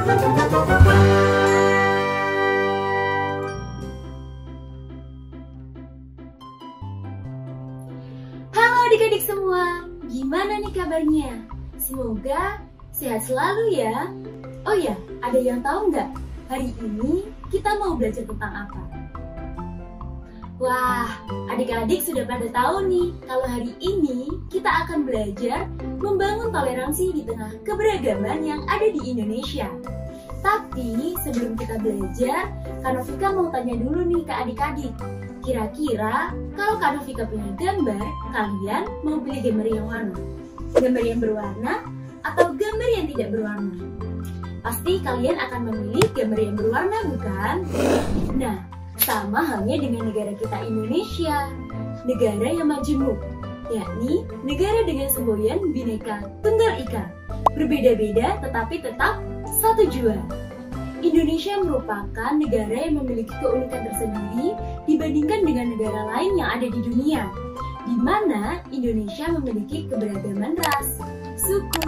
Halo adik-adik semua, gimana nih kabarnya? Semoga sehat selalu ya. Oh ya, ada yang tahu nggak? Hari ini kita mau belajar tentang apa? Wah, adik-adik sudah pada tahu nih kalau hari ini kita akan belajar membangun toleransi di tengah keberagaman yang ada di Indonesia. Tapi sebelum kita belajar, Kak Novika mau tanya dulu nih ke adik-adik. Kira-kira kalau Kak Novika punya gambar, kalian mau pilih gambar yang mana? Gambar yang berwarna atau gambar yang tidak berwarna? Pasti kalian akan memilih gambar yang berwarna, bukan? Nah, sama halnya dengan negara kita Indonesia, negara yang majemuk, yakni negara dengan semboyan Bhinneka Tunggal Ika. Berbeda-beda tetapi tetap satu jua. Indonesia merupakan negara yang memiliki keunikan tersendiri dibandingkan dengan negara lain yang ada di dunia, di mana Indonesia memiliki keberagaman ras, suku,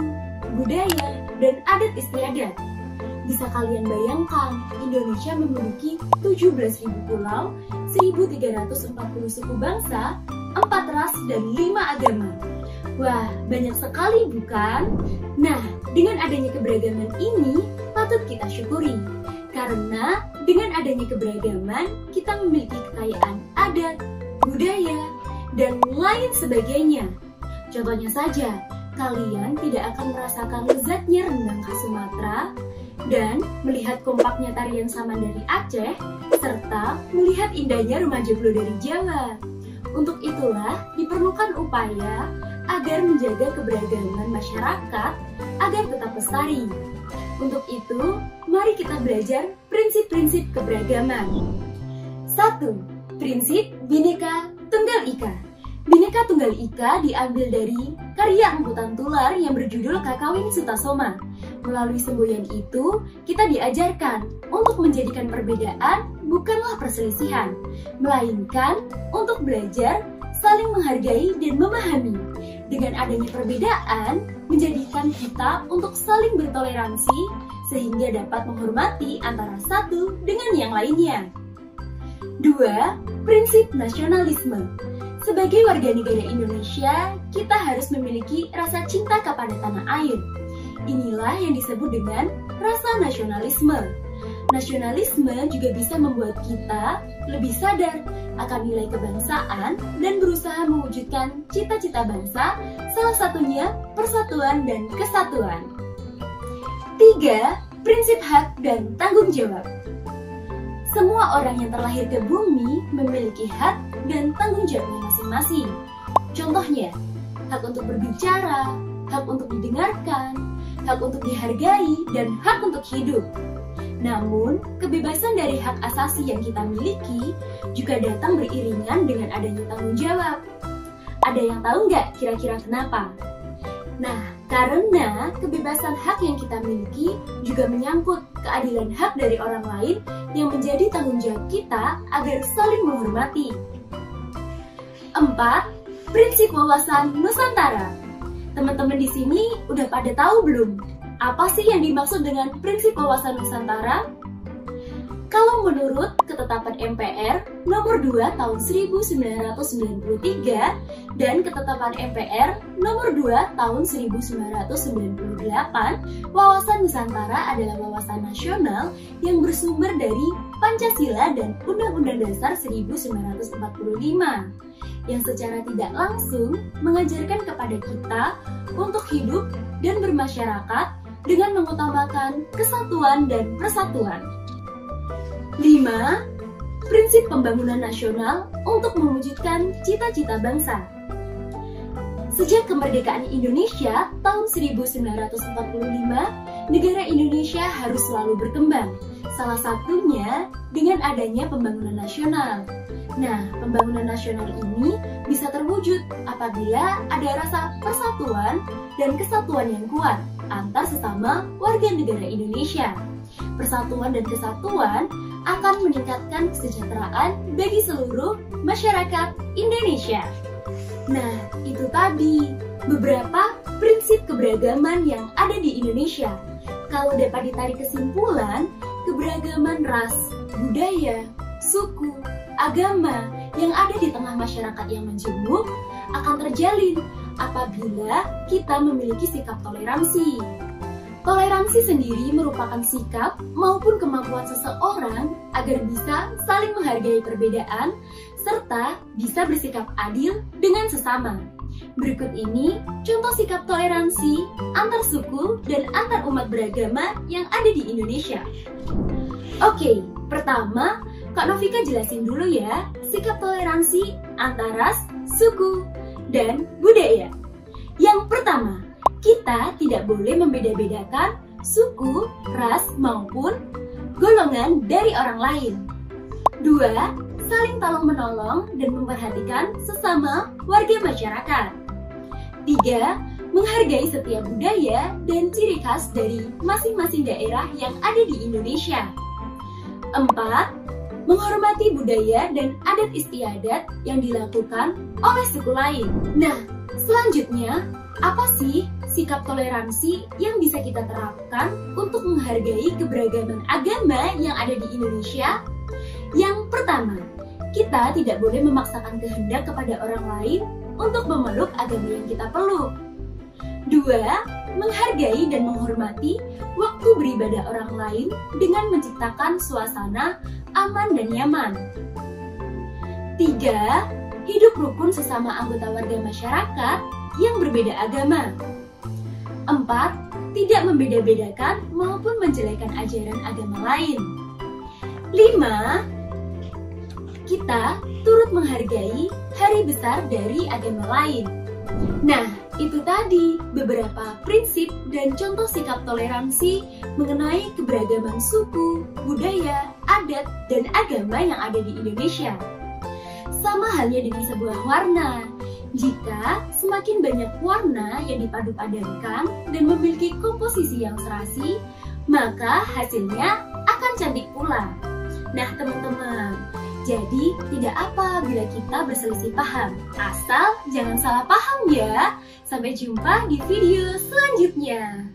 budaya, dan adat istiadat. Bisa kalian bayangkan, Indonesia memiliki 17.000 pulau, 1.340 suku bangsa, 4 ras, dan 5 agama. Wah, banyak sekali bukan? Nah, dengan adanya keberagaman ini, patut kita syukuri. Karena dengan adanya keberagaman, kita memiliki kekayaan adat, budaya, dan lain sebagainya. Contohnya saja, kalian tidak akan merasakan lezatnya rendang khas Sumatera, dan melihat kompaknya tarian saman dari Aceh, serta melihat indahnya rumah joglo dari Jawa. Untuk itulah diperlukan upaya agar menjaga keberagaman masyarakat agar tetap lestari. Untuk itu, mari kita belajar prinsip-prinsip keberagaman. 1. Prinsip Bhinneka Tunggal Ika. Bhinneka Tunggal Ika diambil dari karya Emputan Tular yang berjudul Kakawin Sutasoma. Melalui semboyan itu, kita diajarkan untuk menjadikan perbedaan bukanlah perselisihan, melainkan untuk belajar saling menghargai dan memahami. Dengan adanya perbedaan, menjadikan kita untuk saling bertoleransi sehingga dapat menghormati antara satu dengan yang lainnya. 2. Prinsip nasionalisme. Sebagai warga negara Indonesia, kita harus memiliki rasa cinta kepada tanah air. Inilah yang disebut dengan rasa nasionalisme. Nasionalisme juga bisa membuat kita lebih sadar akan nilai kebangsaan dan berusaha mewujudkan cita-cita bangsa, salah satunya persatuan dan kesatuan. 3. Prinsip hak dan tanggung jawab. Semua orang yang terlahir ke bumi memiliki hak dan tanggung jawabnya masing-masing. Contohnya, hak untuk berbicara, hak untuk didengarkan, hak untuk dihargai, dan hak untuk hidup. Namun, kebebasan dari hak asasi yang kita miliki juga datang beriringan dengan adanya tanggung jawab. Ada yang tahu nggak kira-kira kenapa? Nah, karena kebebasan hak yang kita miliki juga menyangkut keadilan hak dari orang lain yang menjadi tanggung jawab kita agar saling menghormati. 4. Prinsip wawasan Nusantara. Teman-teman di sini udah pada tahu belum? Apa sih yang dimaksud dengan prinsip wawasan Nusantara? Kalau menurut Ketetapan MPR Nomor 2 Tahun 1993 dan Ketetapan MPR Nomor 2 Tahun 1998, wawasan Nusantara adalah wawasan nasional yang bersumber dari Pancasila dan Undang-Undang Dasar 1945 yang secara tidak langsung mengajarkan kepada kita untuk hidup dan bermasyarakat dengan mengutamakan kesatuan dan persatuan. 5. Prinsip pembangunan nasional untuk mewujudkan cita-cita bangsa. Sejak kemerdekaan Indonesia tahun 1945, negara Indonesia harus selalu berkembang. Salah satunya dengan adanya pembangunan nasional. Nah, pembangunan nasional ini bisa terwujud apabila ada rasa persatuan dan kesatuan yang kuat antar sesama warga negara Indonesia. Persatuan dan kesatuan akan meningkatkan kesejahteraan bagi seluruh masyarakat Indonesia. Nah, itu tadi beberapa prinsip keberagaman yang ada di Indonesia. Kalau dapat ditarik kesimpulan, keberagaman ras, budaya, suku, agama yang ada di tengah masyarakat yang majemuk akan terjalin apabila kita memiliki sikap toleransi. Toleransi sendiri merupakan sikap maupun kemampuan seseorang agar bisa saling menghargai perbedaan serta bisa bersikap adil dengan sesama. Berikut ini contoh sikap toleransi antar suku dan antar umat beragama yang ada di Indonesia. Oke, pertama Kak Novika jelasin dulu ya sikap toleransi antar ras, suku, dan budaya. Yang pertama, kita tidak boleh membeda-bedakan suku, ras, maupun golongan dari orang lain. 2. Saling tolong-menolong dan memperhatikan sesama warga masyarakat. 3. Menghargai setiap budaya dan ciri khas dari masing-masing daerah yang ada di Indonesia. 4. Menghormati budaya dan adat istiadat yang dilakukan oleh suku lain. Nah, selanjutnya, apa sih sikap toleransi yang bisa kita terapkan untuk menghargai keberagaman agama yang ada di Indonesia? Yang pertama, kita tidak boleh memaksakan kehendak kepada orang lain untuk memeluk agama yang kita peluk. 2. Menghargai dan menghormati waktu beribadah orang lain dengan menciptakan suasana aman dan nyaman. 3. Hidup rukun sesama anggota warga masyarakat yang berbeda agama. 4. Tidak membeda-bedakan maupun menjelekan ajaran agama lain. 5. Kita turut menghargai hari besar dari agama lain. Nah, itu tadi beberapa prinsip dan contoh sikap toleransi mengenai keberagaman suku, budaya, adat, dan agama yang ada di Indonesia. Sama halnya dengan sebuah warna. Jika semakin banyak warna yang dipadu-padankan dan memiliki komposisi yang serasi, maka hasilnya akan cantik pula. Nah teman-teman, jadi tidak apa bila kita berselisih paham, asal jangan salah paham ya. Sampai jumpa di video selanjutnya.